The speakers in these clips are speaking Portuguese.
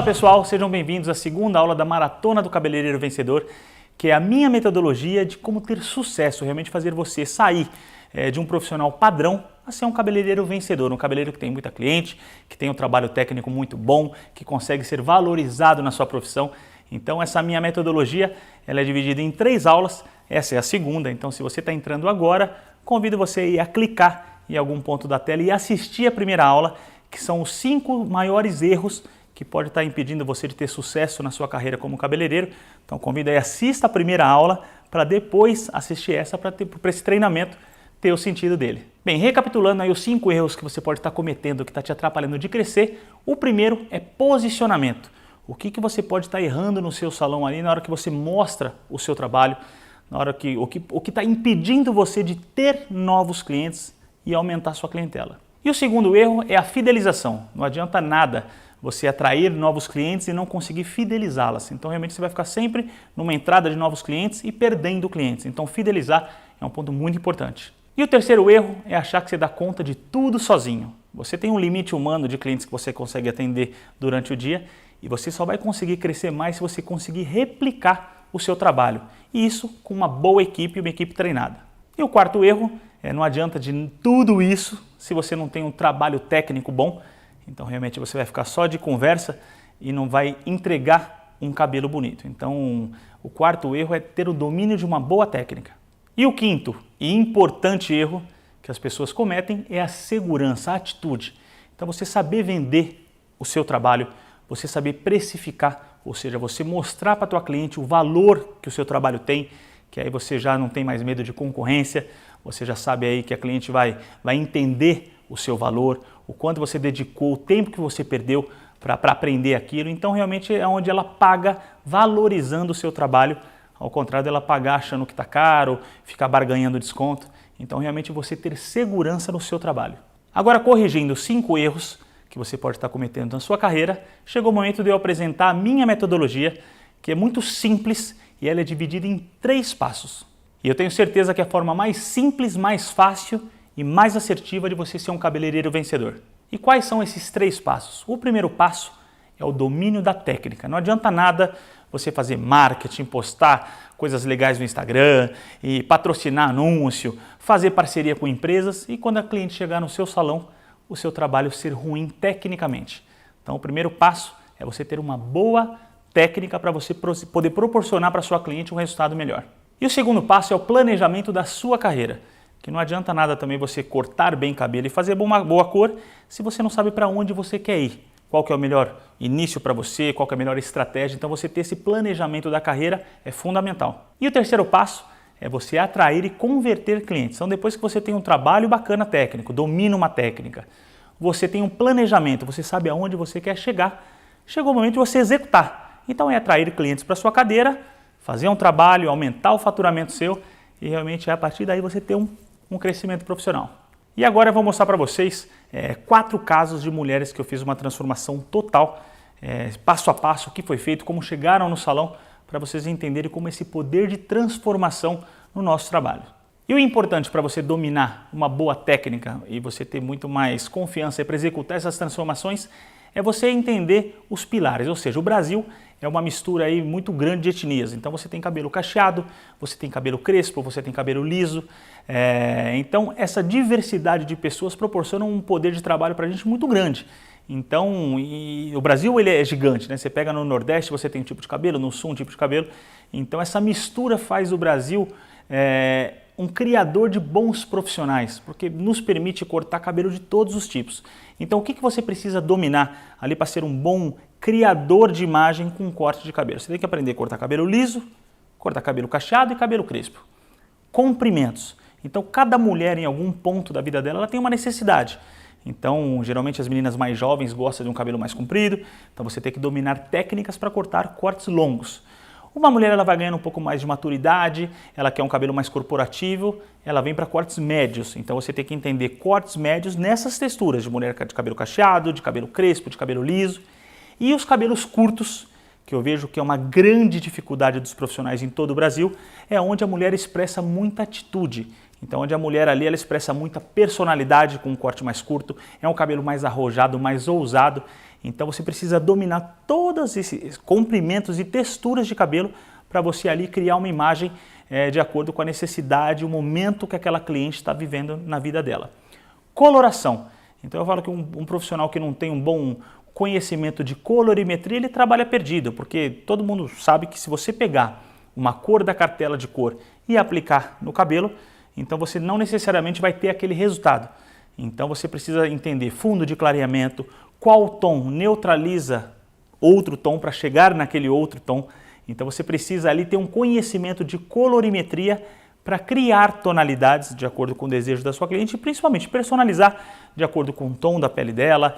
Olá pessoal, sejam bem-vindos à segunda aula da Maratona do Cabeleireiro Vencedor, que é a minha metodologia de como ter sucesso, realmente fazer você sair de um profissional padrão a ser um cabeleireiro vencedor, um cabeleireiro que tem muita cliente, que tem um trabalho técnico muito bom, que consegue ser valorizado na sua profissão. Então essa minha metodologia ela é dividida em 3 aulas, essa é a segunda, então se você está entrando agora, convido você a clicar em algum ponto da tela e assistir a primeira aula, que são os 5 maiores erros que pode estar impedindo você de ter sucesso na sua carreira como cabeleireiro. Então convido aí, assista a primeira aula para depois assistir essa para esse treinamento ter o sentido dele. Bem, recapitulando aí os 5 erros que você pode estar cometendo que está te atrapalhando de crescer, o primeiro é posicionamento. O que você pode estar errando no seu salão ali na hora que você mostra o seu trabalho, na hora que o que está impedindo você de ter novos clientes e aumentar sua clientela. E o segundo erro é a fidelização. Não adianta nada você atrair novos clientes e não conseguir fidelizá-las. Então realmente você vai ficar sempre numa entrada de novos clientes e perdendo clientes. Então fidelizar é um ponto muito importante. E o terceiro erro é achar que você dá conta de tudo sozinho. Você tem um limite humano de clientes que você consegue atender durante o dia e você só vai conseguir crescer mais se você conseguir replicar o seu trabalho. E isso com uma boa equipe, uma equipe treinada. E o quarto erro é não adianta de tudo isso se você não tem um trabalho técnico bom. Então realmente você vai ficar só de conversa e não vai entregar um cabelo bonito. Então o quarto erro é ter o domínio de uma boa técnica. E o quinto e importante erro que as pessoas cometem é a segurança, a atitude. Então você saber vender o seu trabalho, você saber precificar, ou seja, você mostrar para a tua cliente o valor que o seu trabalho tem, que aí você já não tem mais medo de concorrência, você já sabe aí que a cliente vai entender o seu valor, o quanto você dedicou, o tempo que você perdeu para aprender aquilo. Então realmente é onde ela paga valorizando o seu trabalho, ao contrário dela pagar achando que está caro, ficar barganhando desconto. Então realmente você ter segurança no seu trabalho. Agora, corrigindo 5 erros que você pode estar cometendo na sua carreira, chegou o momento de eu apresentar a minha metodologia, que é muito simples e ela é dividida em 3 passos. E eu tenho certeza que é a forma mais simples, mais fácil e mais assertiva de você ser um cabeleireiro vencedor. E quais são esses 3 passos? O primeiro passo é o domínio da técnica. Não adianta nada você fazer marketing, postar coisas legais no Instagram e patrocinar anúncio, fazer parceria com empresas e quando a cliente chegar no seu salão, o seu trabalho ser ruim tecnicamente. Então o primeiro passo é você ter uma boa técnica para você poder proporcionar para sua cliente um resultado melhor. E o segundo passo é o planejamento da sua carreira, que não adianta nada também você cortar bem cabelo e fazer uma boa cor se você não sabe para onde você quer ir. Qual que é o melhor início para você, qual que é a melhor estratégia. Então você ter esse planejamento da carreira é fundamental. E o terceiro passo é você atrair e converter clientes. Então depois que você tem um trabalho bacana técnico, domina uma técnica, você tem um planejamento, você sabe aonde você quer chegar, chegou o momento de você executar. Então é atrair clientes para sua cadeira, fazer um trabalho, aumentar o faturamento seu e realmente a partir daí você ter um crescimento profissional. E agora eu vou mostrar para vocês 4 casos de mulheres que eu fiz uma transformação total, passo a passo, o que foi feito, como chegaram no salão, para vocês entenderem como esse poder de transformação no nosso trabalho. E o importante para você dominar uma boa técnica e você ter muito mais confiança para executar essas transformações é você entender os pilares, ou seja, o Brasil é uma mistura aí muito grande de etnias. Então você tem cabelo cacheado, você tem cabelo crespo, você tem cabelo liso. Então essa diversidade de pessoas proporciona um poder de trabalho para a gente muito grande. Então o Brasil ele é gigante, né? Você pega no Nordeste, você tem um tipo de cabelo, no Sul um tipo de cabelo. Então essa mistura faz do Brasil um criador de bons profissionais, porque nos permite cortar cabelo de todos os tipos. Então o que você precisa dominar ali para ser um bom criador de imagem com corte de cabelo? Você tem que aprender a cortar cabelo liso, cortar cabelo cacheado e cabelo crespo. Comprimentos. Então cada mulher em algum ponto da vida dela ela tem uma necessidade. Então geralmente as meninas mais jovens gostam de um cabelo mais comprido, então você tem que dominar técnicas para cortar cortes longos. Uma mulher ela vai ganhando um pouco mais de maturidade, ela quer um cabelo mais corporativo, ela vem para cortes médios. Então você tem que entender cortes médios nessas texturas de mulher de cabelo cacheado, de cabelo crespo, de cabelo liso. E os cabelos curtos, que eu vejo que é uma grande dificuldade dos profissionais em todo o Brasil, é onde a mulher expressa muita atitude. Então, onde a mulher ali, ela expressa muita personalidade com um corte mais curto, é um cabelo mais arrojado, mais ousado. Então, você precisa dominar todos esses comprimentos e texturas de cabelo para você ali criar uma imagem de acordo com a necessidade, o momento que aquela cliente está vivendo na vida dela. Coloração. Então, eu falo que um profissional que não tem um bom conhecimento de colorimetria, ele trabalha perdido, porque todo mundo sabe que se você pegar uma cor da cartela de cor e aplicar no cabelo, então você não necessariamente vai ter aquele resultado. Então você precisa entender fundo de clareamento, qual tom neutraliza outro tom para chegar naquele outro tom. Então você precisa ali ter um conhecimento de colorimetria para criar tonalidades de acordo com o desejo da sua cliente e principalmente personalizar de acordo com o tom da pele dela,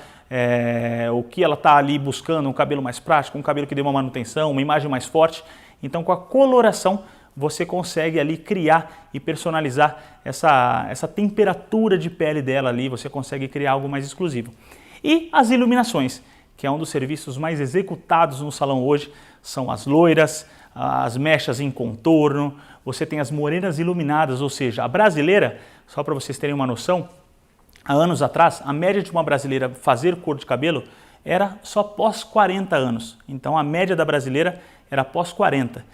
o que ela está ali buscando, um cabelo mais prático, um cabelo que dê uma manutenção, uma imagem mais forte. Então com a coloração você consegue ali criar e personalizar essa temperatura de pele dela ali, você consegue criar algo mais exclusivo. E as iluminações, que é um dos serviços mais executados no salão hoje, são as loiras, as mechas em contorno, você tem as morenas iluminadas, ou seja, a brasileira, só para vocês terem uma noção, há anos atrás, a média de uma brasileira fazer cor de cabelo era só pós 40 anos. Então a média da brasileira era pós 40.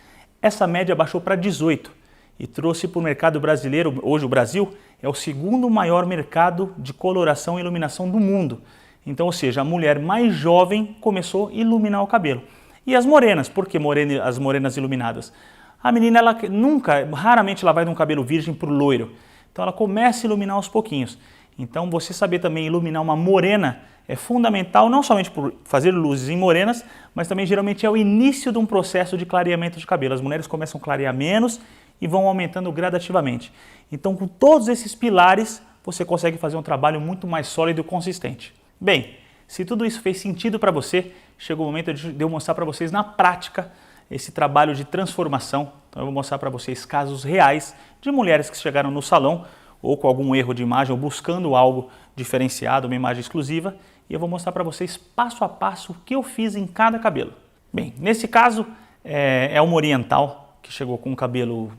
Essa média baixou para 18 e trouxe para o mercado brasileiro, hoje o Brasil é o segundo maior mercado de coloração e iluminação do mundo. Então, ou seja, a mulher mais jovem começou a iluminar o cabelo. E as morenas, por que as morenas iluminadas? A menina, ela raramente ela vai de um cabelo virgem para o loiro. Então ela começa a iluminar aos pouquinhos. Então você saber também iluminar uma morena é fundamental, não somente por fazer luzes em morenas, mas também geralmente é o início de um processo de clareamento de cabelo. As mulheres começam a clarear menos e vão aumentando gradativamente. Então com todos esses pilares você consegue fazer um trabalho muito mais sólido e consistente. Bem, se tudo isso fez sentido para você, chegou o momento de eu mostrar para vocês na prática esse trabalho de transformação. Então eu vou mostrar para vocês casos reais de mulheres que chegaram no salão ou com algum erro de imagem ou buscando algo diferenciado, uma imagem exclusiva, e eu vou mostrar para vocês passo a passo o que eu fiz em cada cabelo. Bem, nesse caso é uma oriental que chegou com o cabelo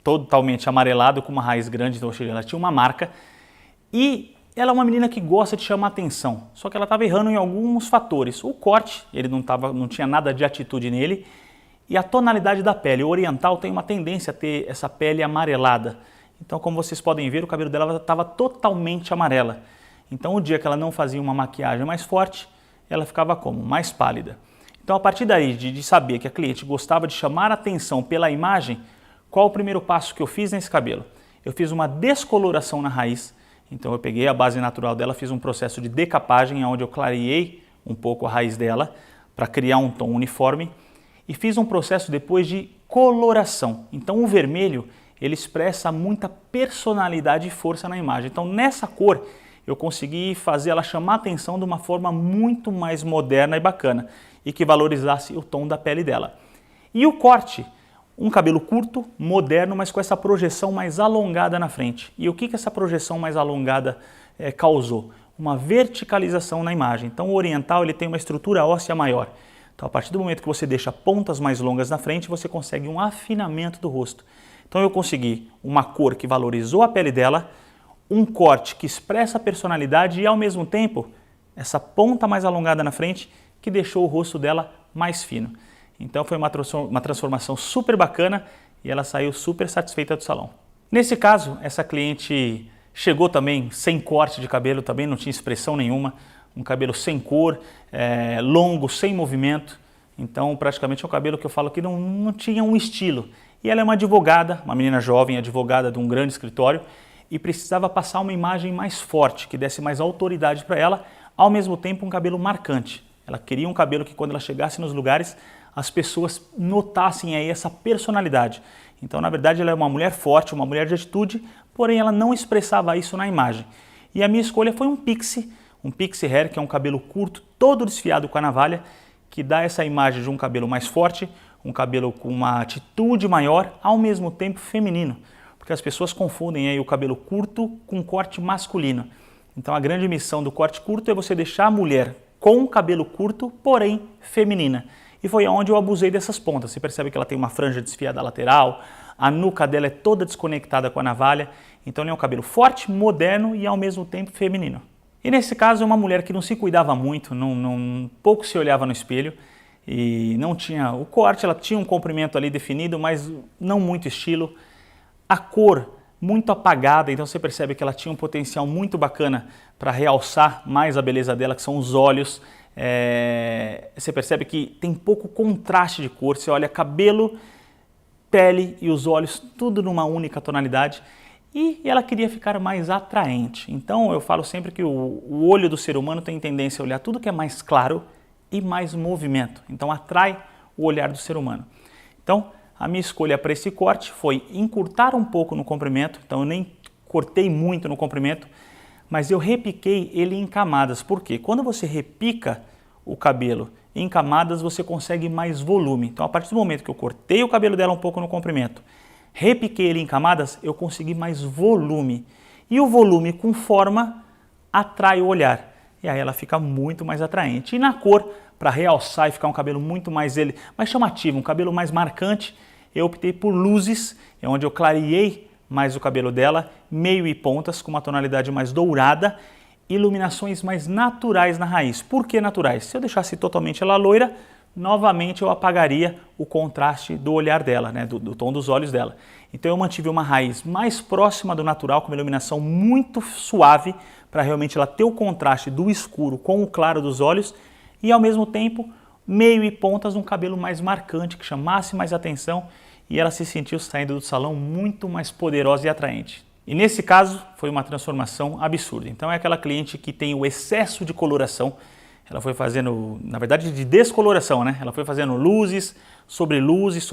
totalmente amarelado, com uma raiz grande, então ela tinha uma marca, e ela é uma menina que gosta de chamar atenção, só que ela estava errando em alguns fatores. O corte, ele não tinha nada de atitude nele, e a tonalidade da pele. O oriental tem uma tendência a ter essa pele amarelada. Então, como vocês podem ver, o cabelo dela estava totalmente amarela. Então, o dia que ela não fazia uma maquiagem mais forte, ela ficava como? Mais pálida. Então, a partir daí, de saber que a cliente gostava de chamar atenção pela imagem, qual o primeiro passo que eu fiz nesse cabelo? Eu fiz uma descoloração na raiz. Então, eu peguei a base natural dela, fiz um processo de decapagem, onde eu clareei um pouco a raiz dela, para criar um tom uniforme. E fiz um processo depois de coloração. Então, o vermelho, ele expressa muita personalidade e força na imagem. Então, nessa cor, eu consegui fazer ela chamar a atenção de uma forma muito mais moderna e bacana e que valorizasse o tom da pele dela. E o corte, um cabelo curto, moderno, mas com essa projeção mais alongada na frente. E o que essa projeção mais alongada causou? Uma verticalização na imagem. Então, o oriental ele tem uma estrutura óssea maior. Então, a partir do momento que você deixa pontas mais longas na frente, você consegue um afinamento do rosto. Então, eu consegui uma cor que valorizou a pele dela, um corte que expressa a personalidade e, ao mesmo tempo, essa ponta mais alongada na frente que deixou o rosto dela mais fino. Então, foi uma transformação super bacana e ela saiu super satisfeita do salão. Nesse caso, essa cliente chegou também sem corte de cabelo, também não tinha expressão nenhuma, um cabelo sem cor, longo, sem movimento. Então, praticamente é um cabelo que eu falo que não tinha um estilo. E ela é uma advogada, uma menina jovem, advogada de um grande escritório, e precisava passar uma imagem mais forte, que desse mais autoridade para ela, ao mesmo tempo um cabelo marcante. Ela queria um cabelo que quando ela chegasse nos lugares, as pessoas notassem aí essa personalidade. Então, na verdade, ela é uma mulher forte, uma mulher de atitude, porém ela não expressava isso na imagem. E a minha escolha foi um pixie hair, que é um cabelo curto, todo desfiado com a navalha, que dá essa imagem de um cabelo mais forte, um cabelo com uma atitude maior, ao mesmo tempo feminino. Porque as pessoas confundem aí o cabelo curto com corte masculino. Então a grande missão do corte curto é você deixar a mulher com o cabelo curto, porém feminina. e foi onde eu abusei dessas pontas. Você percebe que ela tem uma franja desfiada lateral, a nuca dela é toda desconectada com a navalha, então ele é um cabelo forte, moderno e ao mesmo tempo feminino. E nesse caso é uma mulher que não se cuidava muito, pouco se olhava no espelho e não tinha o corte, ela tinha um comprimento ali definido, mas não muito estilo. A cor muito apagada, então você percebe que ela tinha um potencial muito bacana para realçar mais a beleza dela, que são os olhos. Você percebe que tem pouco contraste de cor, você olha cabelo, pele e os olhos, tudo numa única tonalidade. E ela queria ficar mais atraente. Então eu falo sempre que o olho do ser humano tem tendência a olhar tudo que é mais claro e mais movimento. Então atrai o olhar do ser humano. Então a minha escolha para esse corte foi encurtar um pouco no comprimento. Então eu nem cortei muito no comprimento, mas eu repiquei ele em camadas. Por quê? Quando você repica o cabelo em camadas, você consegue mais volume. Então a partir do momento que eu cortei o cabelo dela um pouco no comprimento, repiquei ele em camadas, eu consegui mais volume. E o volume com forma atrai o olhar. E aí ela fica muito mais atraente. E na cor, para realçar e ficar um cabelo muito mais chamativo, um cabelo mais marcante, eu optei por luzes, onde eu clareei mais o cabelo dela, meio e pontas, com uma tonalidade mais dourada, iluminações mais naturais na raiz. Por que naturais? Se eu deixasse totalmente ela loira, novamente eu apagaria o contraste do olhar dela, do tom dos olhos dela. Então eu mantive uma raiz mais próxima do natural, com uma iluminação muito suave, para realmente ela ter o contraste do escuro com o claro dos olhos e ao mesmo tempo meio e pontas um cabelo mais marcante, que chamasse mais atenção e ela se sentiu saindo do salão muito mais poderosa e atraente. E nesse caso foi uma transformação absurda. Então é aquela cliente que tem o excesso de coloração. Ela foi fazendo, na verdade, de descoloração, Ela foi fazendo luzes, sobre luzes,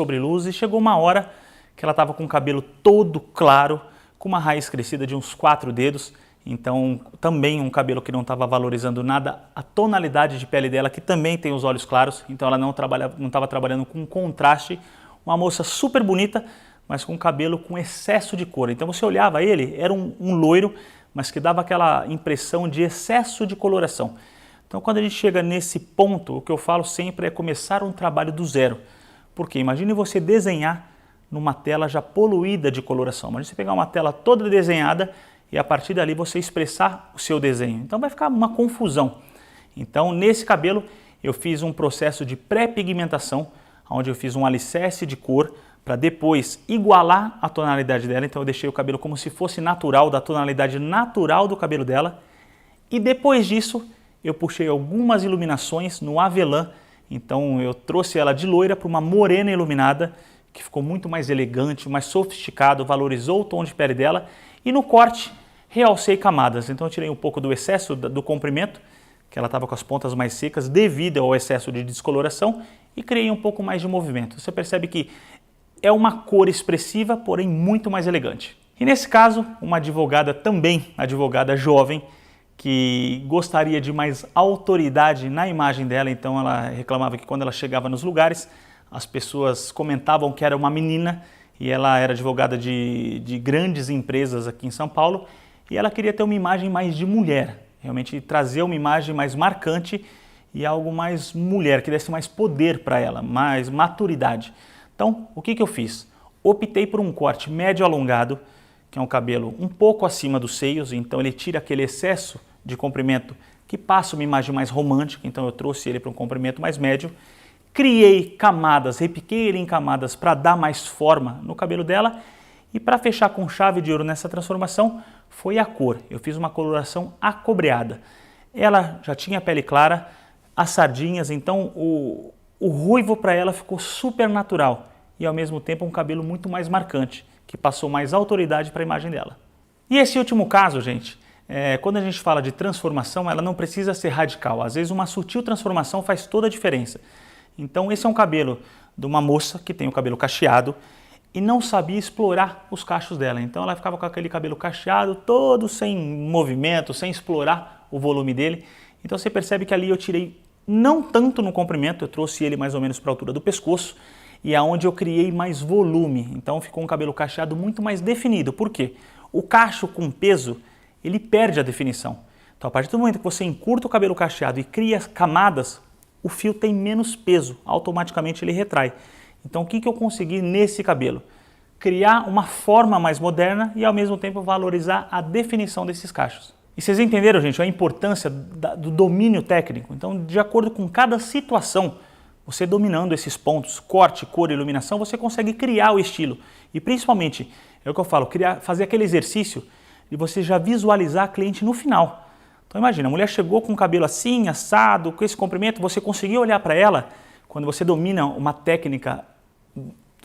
e chegou uma hora que ela estava com o cabelo todo claro, com uma raiz crescida de uns 4 dedos, então também um cabelo que não estava valorizando nada a tonalidade de pele dela, que também tem os olhos claros, então ela não estava trabalhando com contraste, uma moça super bonita, mas com cabelo com excesso de cor. Então você olhava ele, era um loiro, mas que dava aquela impressão de excesso de coloração. Então, quando a gente chega nesse ponto, o que eu falo sempre é começar um trabalho do zero. Porque imagine você desenhar numa tela já poluída de coloração. Imagine você pegar uma tela toda desenhada e a partir dali você expressar o seu desenho. Então vai ficar uma confusão. Então, nesse cabelo, eu fiz um processo de pré-pigmentação, onde eu fiz um alicerce de cor para depois igualar a tonalidade dela. Então eu deixei o cabelo como se fosse natural, da tonalidade natural do cabelo dela. E depois disso, eu puxei algumas iluminações no avelã, então eu trouxe ela de loira para uma morena iluminada, que ficou muito mais elegante, mais sofisticado, valorizou o tom de pele dela. E no corte, realcei camadas, então eu tirei um pouco do excesso do comprimento, que ela estava com as pontas mais secas devido ao excesso de descoloração, e criei um pouco mais de movimento. Você percebe que é uma cor expressiva, porém muito mais elegante. E nesse caso, uma advogada também, advogada jovem, que gostaria de mais autoridade na imagem dela, então ela reclamava que quando ela chegava nos lugares, as pessoas comentavam que era uma menina e ela era advogada de grandes empresas aqui em São Paulo e ela queria ter uma imagem mais de mulher, realmente trazer uma imagem mais marcante e algo mais mulher, que desse mais poder para ela, mais maturidade. Então, o que eu fiz? Optei por um corte médio alongado, que é um cabelo um pouco acima dos seios, então ele tira aquele excesso de comprimento que passa uma imagem mais romântica, então eu trouxe ele para um comprimento mais médio. Criei camadas, repiquei ele em camadas para dar mais forma no cabelo dela e para fechar com chave de ouro nessa transformação foi a cor. Eu fiz uma coloração acobreada. Ela já tinha pele clara, as sardinhas, então o ruivo para ela ficou super natural e ao mesmo tempo um cabelo muito mais marcante, que passou mais autoridade para a imagem dela. E esse último caso, gente, quando a gente fala de transformação, ela não precisa ser radical. Às vezes uma sutil transformação faz toda a diferença. Então esse é um cabelo de uma moça que tem o cabelo cacheado e não sabia explorar os cachos dela. Então ela ficava com aquele cabelo cacheado, todo sem movimento, sem explorar o volume dele. Então você percebe que ali eu tirei não tanto no comprimento, eu trouxe ele mais ou menos para a altura do pescoço, e aonde eu criei mais volume, então ficou um cabelo cacheado muito mais definido. Por quê? O cacho com peso, ele perde a definição. Então a partir do momento que você encurta o cabelo cacheado e cria camadas, o fio tem menos peso, automaticamente ele retrai. Então o que eu consegui nesse cabelo? Criar uma forma mais moderna e ao mesmo tempo valorizar a definição desses cachos. E vocês entenderam, gente, a importância do domínio técnico? Então, de acordo com cada situação, você dominando esses pontos, corte, cor, iluminação, você consegue criar o estilo. E principalmente, é o que eu falo, fazer aquele exercício de você já visualizar a cliente no final. Então imagina, a mulher chegou com o cabelo assim, assado, com esse comprimento, você conseguiu olhar para ela, quando você domina uma técnica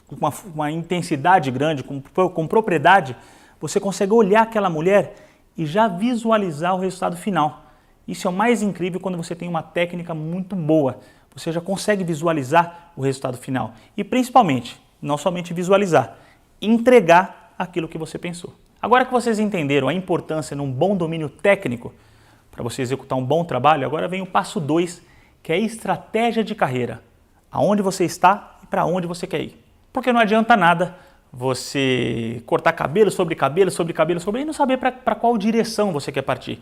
com uma intensidade grande, com propriedade, você consegue olhar aquela mulher e já visualizar o resultado final. Isso é o mais incrível quando você tem uma técnica muito boa. Você já consegue visualizar o resultado final. E principalmente, não somente visualizar, entregar aquilo que você pensou. Agora que vocês entenderam a importância num bom domínio técnico, para você executar um bom trabalho, agora vem o passo 2, que é a estratégia de carreira. Aonde você está e para onde você quer ir. Porque não adianta nada você cortar cabelo sobre cabelo, sobre cabelo, sobre e não saber para qual direção você quer partir.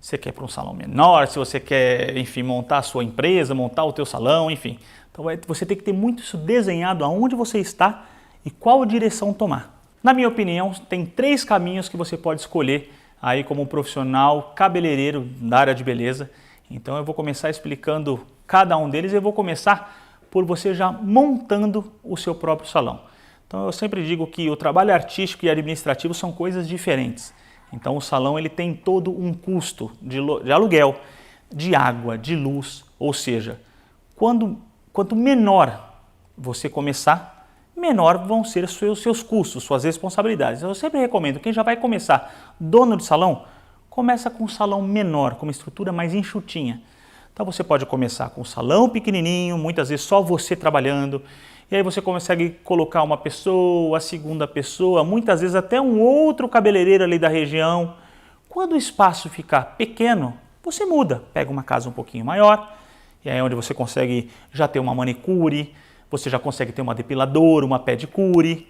Você quer para um salão menor, se você quer, enfim, montar a sua empresa, montar o teu salão, enfim. Então você tem que ter muito isso desenhado aonde você está e qual direção tomar. Na minha opinião, tem 3 caminhos que você pode escolher aí como profissional cabeleireiro da área de beleza. Então eu vou começar explicando cada um deles e eu vou começar por você já montando o seu próprio salão. Então eu sempre digo que o trabalho artístico e administrativo são coisas diferentes. Então o salão ele tem todo um custo de aluguel, de água, de luz, ou seja, quanto menor você começar, menor vão ser os seus custos, suas responsabilidades. Eu sempre recomendo, quem já vai começar dono de salão, começa com um salão menor, com uma estrutura mais enxutinha. Então você pode começar com um salão pequenininho, muitas vezes só você trabalhando, e aí você consegue colocar uma pessoa, a segunda pessoa, muitas vezes até um outro cabeleireiro ali da região. Quando o espaço ficar pequeno, você muda, pega uma casa um pouquinho maior, e aí é onde você consegue já ter uma manicure, você já consegue ter uma depiladora, uma pedicure.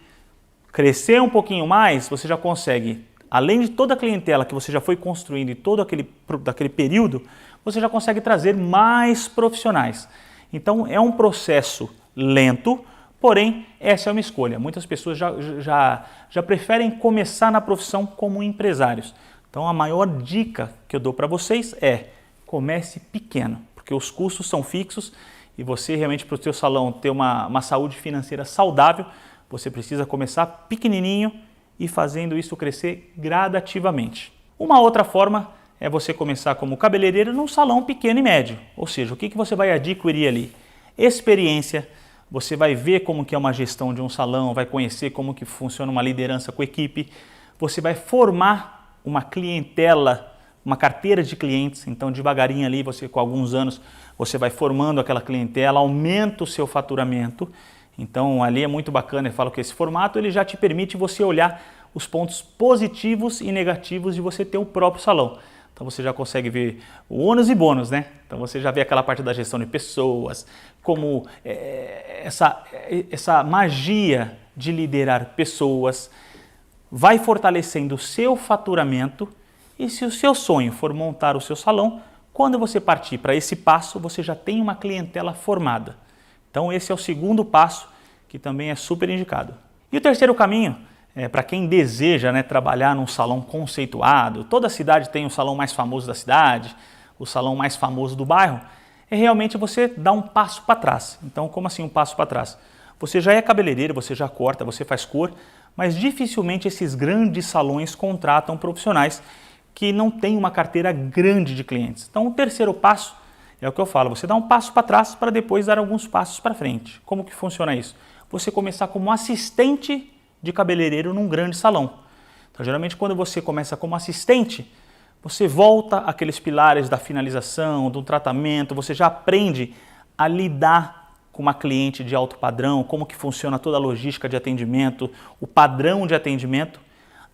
Crescer um pouquinho mais, você já consegue, além de toda a clientela que você já foi construindo em todo aquele período, você já consegue trazer mais profissionais. Então é um processo lento, porém essa é uma escolha. Muitas pessoas já preferem começar na profissão como empresários. Então a maior dica que eu dou para vocês é comece pequeno, porque os custos são fixos e você realmente para o seu salão ter uma saúde financeira saudável, você precisa começar pequenininho e fazendo isso crescer gradativamente. Uma outra forma é você começar como cabeleireiro num salão pequeno e médio. Ou seja, o que você vai adquirir ali? Experiência, você vai ver como que é uma gestão de um salão, vai conhecer como que funciona uma liderança com equipe, você vai formar uma clientela, uma carteira de clientes, então devagarinho ali, você com alguns anos, você vai formando aquela clientela, aumenta o seu faturamento. Então ali é muito bacana, eu falo que esse formato ele já te permite você olhar os pontos positivos e negativos de você ter o próprio salão. Então você já consegue ver o ônus e bônus, né? Então você já vê aquela parte da gestão de pessoas, como essa magia de liderar pessoas vai fortalecendo o seu faturamento e se o seu sonho for montar o seu salão, quando você partir para esse passo, você já tem uma clientela formada. Então esse é o segundo passo que também é super indicado. E o terceiro caminho, para quem deseja trabalhar num salão conceituado, toda cidade tem o salão mais famoso da cidade, o salão mais famoso do bairro, é realmente você dar um passo para trás. Então, como assim um passo para trás? Você já é cabeleireiro, você já corta, você faz cor, mas dificilmente esses grandes salões contratam profissionais que não têm uma carteira grande de clientes. Então, o terceiro passo é o que eu falo, você dá um passo para trás para depois dar alguns passos para frente. Como que funciona isso? Você começar como assistente de cabeleireiro num grande salão. Então, geralmente, quando você começa como assistente, você volta àqueles pilares da finalização, do tratamento, você já aprende a lidar com uma cliente de alto padrão, como que funciona toda a logística de atendimento, o padrão de atendimento.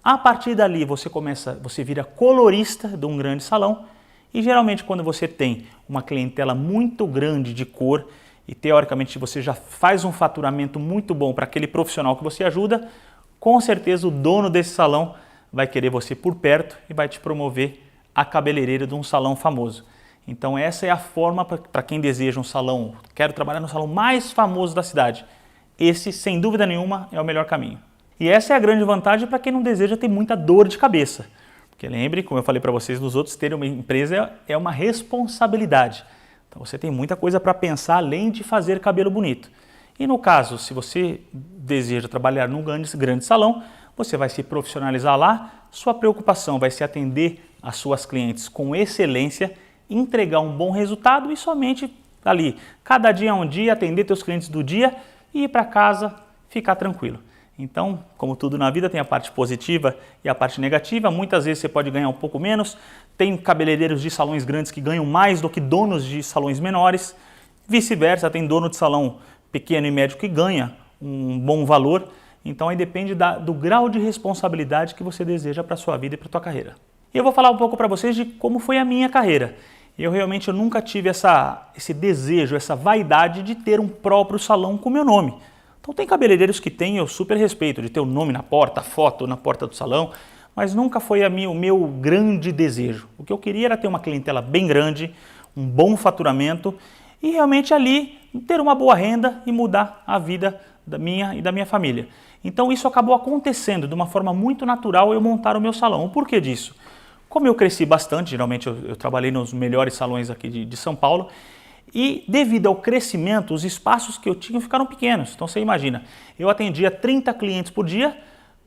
A partir dali, você vira colorista de um grande salão e, geralmente, quando você tem uma clientela muito grande de cor, e teoricamente você já faz um faturamento muito bom para aquele profissional que você ajuda, com certeza o dono desse salão vai querer você por perto e vai te promover a cabeleireiro de um salão famoso. Então essa é a forma para quem deseja um salão, quero trabalhar no salão mais famoso da cidade. Esse, sem dúvida nenhuma, é o melhor caminho. E essa é a grande vantagem para quem não deseja ter muita dor de cabeça. Porque lembre, como eu falei para vocês nos outros, ter uma empresa é uma responsabilidade. Então você tem muita coisa para pensar além de fazer cabelo bonito. E no caso, se você deseja trabalhar num grande salão, você vai se profissionalizar lá, sua preocupação vai ser atender as suas clientes com excelência, entregar um bom resultado e somente ali, cada dia é um dia, atender teus clientes do dia e ir para casa, ficar tranquilo. Então, como tudo na vida, tem a parte positiva e a parte negativa. Muitas vezes você pode ganhar um pouco menos. Tem cabeleireiros de salões grandes que ganham mais do que donos de salões menores. Vice-versa, tem dono de salão pequeno e médio que ganha um bom valor. Então, aí depende do grau de responsabilidade que você deseja para a sua vida e para a sua carreira. E eu vou falar um pouco para vocês de como foi a minha carreira. Eu nunca tive esse desejo, essa vaidade de ter um próprio salão com meu nome. Então tem cabeleireiros que têm, eu super respeito, de ter o nome na porta, a foto na porta do salão, mas nunca foi o meu grande desejo. O que eu queria era ter uma clientela bem grande, um bom faturamento e realmente ali ter uma boa renda e mudar a vida da minha e da minha família. Então isso acabou acontecendo de uma forma muito natural eu montar o meu salão. O porquê disso? Como eu cresci bastante, geralmente eu trabalhei nos melhores salões aqui de São Paulo, e devido ao crescimento, os espaços que eu tinha ficaram pequenos. Então você imagina, eu atendia 30 clientes por dia,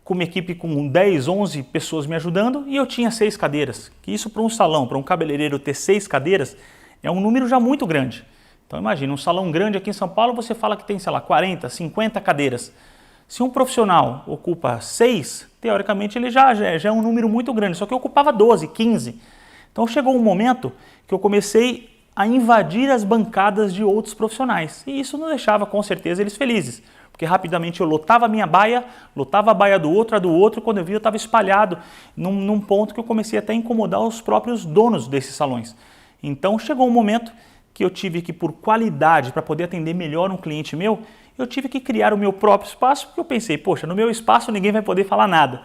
com uma equipe com 10, 11 pessoas me ajudando, e eu tinha 6 cadeiras. Que isso para um salão, para um cabeleireiro ter 6 cadeiras, é um número já muito grande. Então imagina, um salão grande aqui em São Paulo, você fala que tem, sei lá, 40, 50 cadeiras. Se um profissional ocupa 6, teoricamente ele já é um número muito grande, só que eu ocupava 12, 15. Então chegou um momento que eu comecei a invadir as bancadas de outros profissionais. E isso não deixava, com certeza, eles felizes. Porque rapidamente eu lotava a minha baia, lotava a baia do outro, a do outro, quando eu vi eu estava espalhado num ponto que eu comecei até a incomodar os próprios donos desses salões. Então chegou um momento que eu tive que, por qualidade, para poder atender melhor um cliente meu, eu tive que criar o meu próprio espaço, porque eu pensei, poxa, no meu espaço ninguém vai poder falar nada.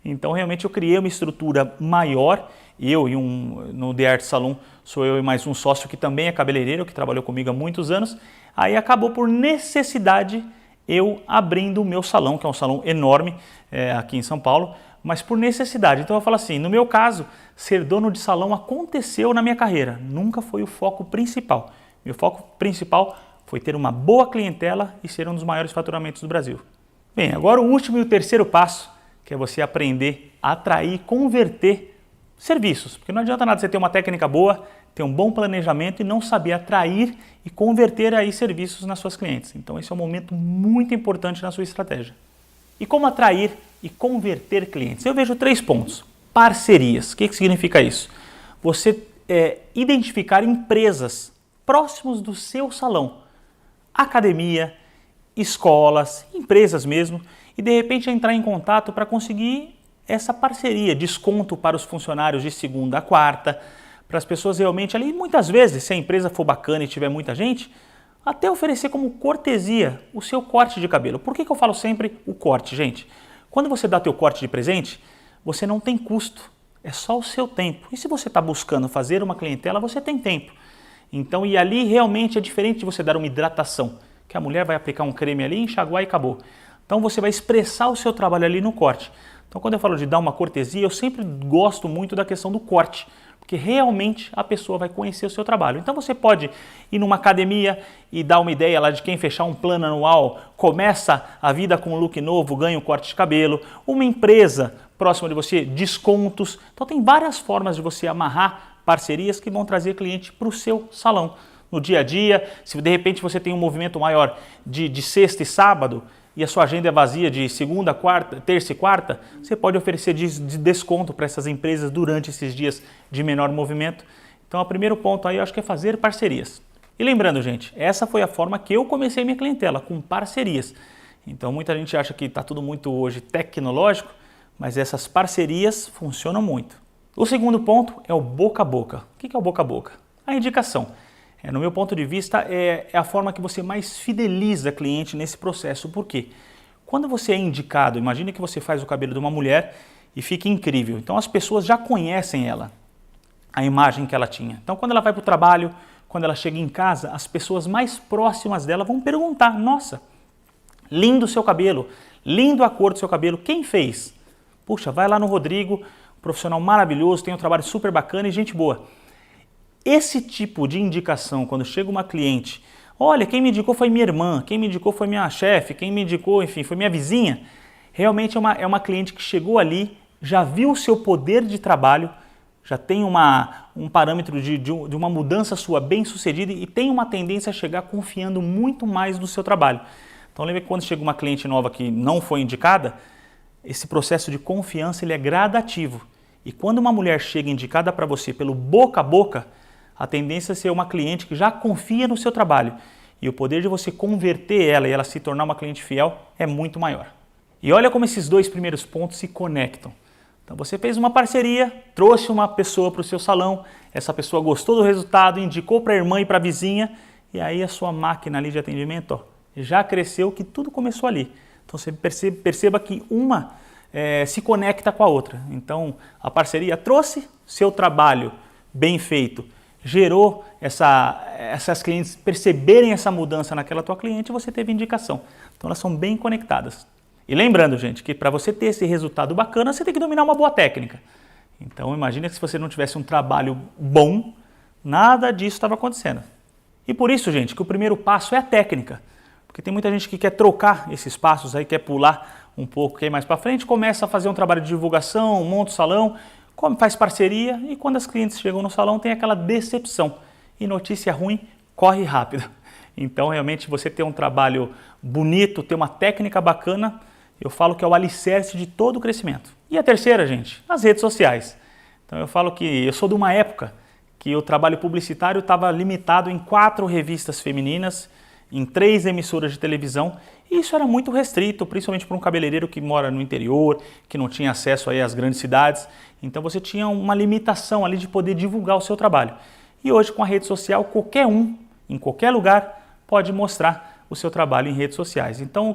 Então realmente eu criei uma estrutura maior, no The Art Salon sou eu e mais um sócio que também é cabeleireiro, que trabalhou comigo há muitos anos, aí acabou por necessidade eu abrindo o meu salão, que é um salão enorme aqui em São Paulo, mas por necessidade. Então eu falo assim, no meu caso, ser dono de salão aconteceu na minha carreira, nunca foi o foco principal. Meu foco principal foi ter uma boa clientela e ser um dos maiores faturamentos do Brasil. Bem, agora o último e o terceiro passo, que é você aprender a atrair e converter serviços. Porque não adianta nada você ter uma técnica boa, ter um bom planejamento e não saber atrair e converter aí serviços nas suas clientes. Então esse é um momento muito importante na sua estratégia. E como atrair e converter clientes? Eu vejo 3 pontos. Parcerias. O que significa isso? Você identificar empresas próximos do seu salão, academia, escolas, empresas mesmo, e de repente entrar em contato para conseguir essa parceria, desconto para os funcionários de segunda a quarta, para as pessoas realmente ali, muitas vezes, se a empresa for bacana e tiver muita gente, até oferecer como cortesia o seu corte de cabelo. Por que eu falo sempre o corte, gente? Quando você dá teu corte de presente, você não tem custo, é só o seu tempo. E se você está buscando fazer uma clientela, você tem tempo. Então, e ali realmente é diferente de você dar uma hidratação, que a mulher vai aplicar um creme ali, enxaguar e acabou. Então você vai expressar o seu trabalho ali no corte. Então quando eu falo de dar uma cortesia, eu sempre gosto muito da questão do corte, porque realmente a pessoa vai conhecer o seu trabalho. Então você pode ir numa academia e dar uma ideia lá de quem fechar um plano anual, começa a vida com um look novo, ganha um corte de cabelo. Uma empresa próxima de você, descontos. Então tem várias formas de você amarrar parcerias que vão trazer cliente para o seu salão. No dia a dia, se de repente você tem um movimento maior de sexta e sábado, e a sua agenda é vazia de segunda, quarta, terça e quarta, você pode oferecer de desconto para essas empresas durante esses dias de menor movimento. Então, o primeiro ponto aí eu acho que é fazer parcerias. E lembrando, gente, essa foi a forma que eu comecei minha clientela, com parcerias. Então, muita gente acha que está tudo muito hoje tecnológico, mas essas parcerias funcionam muito. O segundo ponto é o boca a boca. O que é o boca a boca? A indicação. No meu ponto de vista, é a forma que você mais fideliza a cliente nesse processo. Por quê? Quando você é indicado, imagine que você faz o cabelo de uma mulher e fica incrível. Então as pessoas já conhecem ela. a imagem que ela tinha. Então, quando ela vai para o trabalho, quando ela chega em casa, as pessoas mais próximas dela vão perguntar: nossa, lindo o seu cabelo, lindo a cor do seu cabelo, quem fez? Puxa, vai lá no Rodrigo, profissional maravilhoso, tem um trabalho super bacana e gente boa. Esse tipo de indicação, quando chega uma cliente, olha, quem me indicou foi minha irmã, quem me indicou foi minha chefe, quem me indicou, enfim, foi minha vizinha, realmente é uma cliente que chegou ali, já viu o seu poder de trabalho, já tem um parâmetro de uma mudança sua bem sucedida e tem uma tendência a chegar confiando muito mais no seu trabalho. Então lembra que quando chega uma cliente nova que não foi indicada, esse processo de confiança ele é gradativo. E quando uma mulher chega indicada para você pelo boca a boca, a tendência é ser uma cliente que já confia no seu trabalho. E o poder de você converter ela e ela se tornar uma cliente fiel é muito maior. E olha como esses dois primeiros pontos se conectam. Então você fez uma parceria, trouxe uma pessoa para o seu salão, essa pessoa gostou do resultado, indicou para a irmã e para a vizinha, e aí a sua máquina ali de atendimento já cresceu, que tudo começou ali. Então você perceba que uma se conecta com a outra. Então a parceria trouxe, seu trabalho bem feito gerou essas clientes perceberem essa mudança naquela tua cliente e você teve indicação. Então elas são bem conectadas. E lembrando, gente, que para você ter esse resultado bacana, você tem que dominar uma boa técnica. Então imagina que se você não tivesse um trabalho bom, nada disso estava acontecendo. E por isso, gente, que o primeiro passo é a técnica. Porque tem muita gente que quer trocar esses passos aí, quer pular um pouco, quer ir mais para frente, começa a fazer um trabalho de divulgação, monta o salão, faz parceria e quando as clientes chegam no salão tem aquela decepção. E notícia ruim, corre rápido. Então realmente você ter um trabalho bonito, ter uma técnica bacana, eu falo que é o alicerce de todo o crescimento. E a terceira, gente, as redes sociais. Então eu falo que eu sou de uma época que o trabalho publicitário estava limitado em 4 revistas femininas, em 3 emissoras de televisão, e isso era muito restrito, principalmente para um cabeleireiro que mora no interior, que não tinha acesso aí às grandes cidades. Então você tinha uma limitação ali de poder divulgar o seu trabalho. E hoje com a rede social, qualquer um, em qualquer lugar, pode mostrar o seu trabalho em redes sociais. Então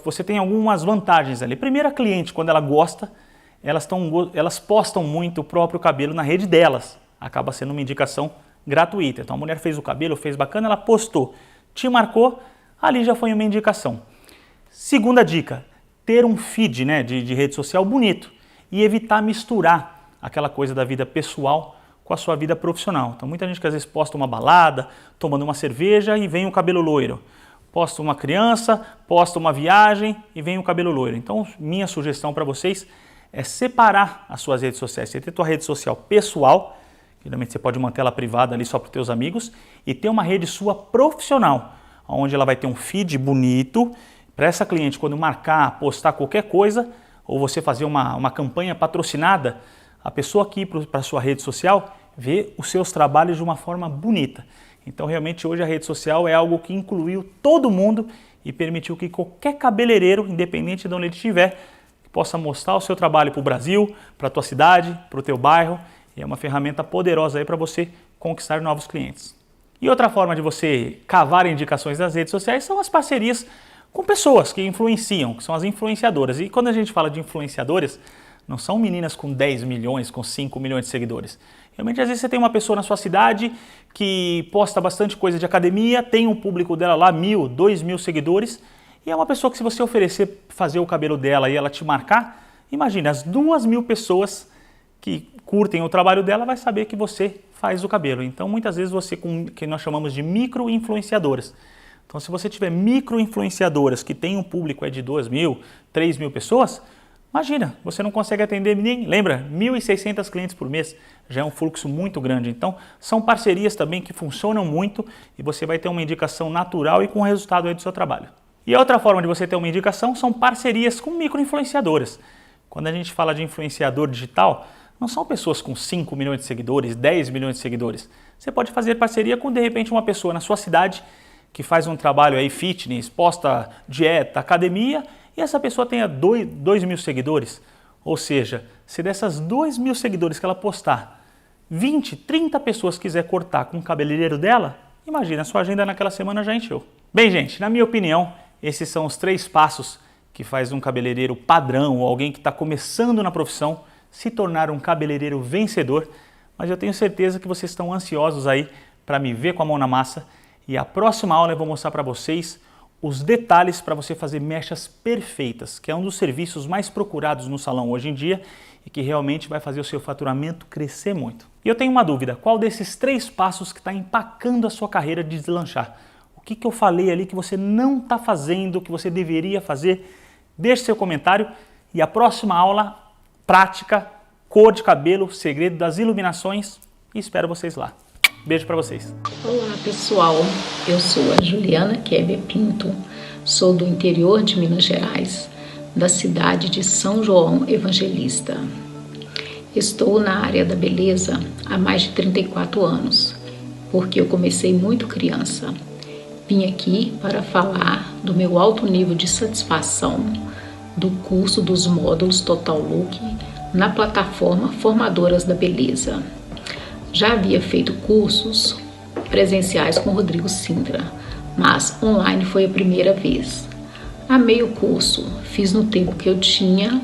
você tem algumas vantagens ali. Primeiro, a cliente, quando ela gosta, elas postam muito o próprio cabelo na rede delas. Acaba sendo uma indicação gratuita. Então a mulher fez o cabelo, fez bacana, ela postou, te marcou, ali já foi uma indicação. Segunda dica, ter um feed de rede social bonito e evitar misturar aquela coisa da vida pessoal com a sua vida profissional. Então muita gente que às vezes posta uma balada, tomando uma cerveja e vem o cabelo loiro. Posta uma criança, posta uma viagem e vem o cabelo loiro. Então minha sugestão para vocês é separar as suas redes sociais. Você ter tua rede social pessoal, geralmente você pode manter ela privada ali só para os teus amigos, e ter uma rede sua profissional, onde ela vai ter um feed bonito, para essa cliente quando marcar, postar qualquer coisa, ou você fazer uma campanha patrocinada, a pessoa aqui para a sua rede social vê os seus trabalhos de uma forma bonita. Então realmente hoje a rede social é algo que incluiu todo mundo e permitiu que qualquer cabeleireiro, independente de onde ele estiver, possa mostrar o seu trabalho para o Brasil, para a tua cidade, para o teu bairro. E é uma ferramenta poderosa aí para você conquistar novos clientes. E outra forma de você cavar indicações das redes sociais são as parcerias com pessoas que influenciam, que são as influenciadoras. E quando a gente fala de influenciadoras, não são meninas com 10 milhões, com 5 milhões de seguidores. Realmente, às vezes você tem uma pessoa na sua cidade que posta bastante coisa de academia, tem um público dela lá, 1.000, 2.000 seguidores, e é uma pessoa que se você oferecer fazer o cabelo dela e ela te marcar, imagina, as 2.000 pessoas que curtem o trabalho dela vai saber que você faz o cabelo. Então, muitas vezes você com que nós chamamos de micro-influenciadoras. Então, se você tiver micro-influenciadoras que tem um público de 2.000, 3.000 pessoas, imagina, você não consegue atender ninguém. Lembra, 1.600 clientes por mês já é um fluxo muito grande. Então, são parcerias também que funcionam muito e você vai ter uma indicação natural e com resultado aí do seu trabalho. E a outra forma de você ter uma indicação são parcerias com micro-influenciadoras. Quando a gente fala de influenciador digital, não são pessoas com 5 milhões de seguidores, 10 milhões de seguidores. Você pode fazer parceria com, de repente, uma pessoa na sua cidade que faz um trabalho aí fitness, posta dieta, academia, e essa pessoa tenha 2.000 seguidores. Ou seja, se dessas 2.000 seguidores que ela postar, 20, 30 pessoas quiser cortar com o cabeleireiro dela, imagina, a sua agenda naquela semana já encheu. Bem, gente, na minha opinião, esses são os 3 passos que faz um cabeleireiro padrão ou alguém que está começando na profissão se tornar um cabeleireiro vencedor mas eu tenho certeza que vocês estão ansiosos aí para me ver com a mão na massa. E a próxima aula eu vou mostrar para vocês os detalhes para você fazer mechas perfeitas, que é um dos serviços mais procurados no salão hoje em dia e que realmente vai fazer o seu faturamento crescer muito. E eu tenho uma dúvida, qual desses 3 passos que está empacando a sua carreira de deslanchar? O que eu falei ali que você não está fazendo, que você deveria fazer? Deixe seu comentário e a próxima aula, prática, cor de cabelo, segredo das iluminações, e espero vocês lá. Beijo para vocês. Olá pessoal, eu sou a Juliana Keber Pinto, sou do interior de Minas Gerais, da cidade de São João Evangelista. Estou na área da beleza há mais de 34 anos, porque eu comecei muito criança. Vim aqui para falar do meu alto nível de satisfação do curso dos módulos Total Look na plataforma Formadoras da Beleza. Já havia feito cursos presenciais com Rodrigo Sintra, mas online foi a primeira vez. Amei o curso, fiz no tempo que eu tinha,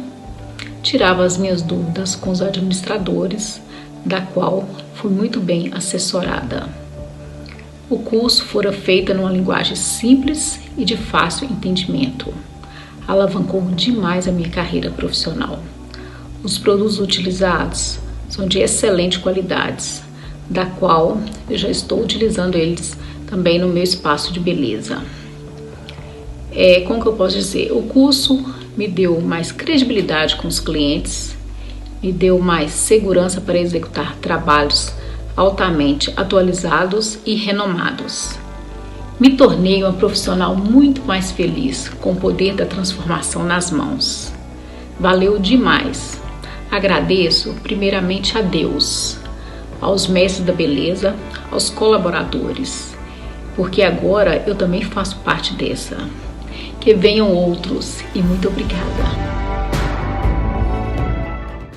tirava as minhas dúvidas com os administradores, da qual fui muito bem assessorada. O curso fora feito numa linguagem simples e de fácil entendimento. Alavancou demais a minha carreira profissional. Os produtos utilizados são de excelente qualidade, da qual eu já estou utilizando eles também no meu espaço de beleza. Como que eu posso dizer? O curso me deu mais credibilidade com os clientes, me deu mais segurança para executar trabalhos altamente atualizados e renomados. Me tornei uma profissional muito mais feliz com o poder da transformação nas mãos. Valeu demais! Agradeço primeiramente a Deus, aos mestres da beleza, aos colaboradores, porque agora eu também faço parte dessa. Que venham outros e muito obrigada.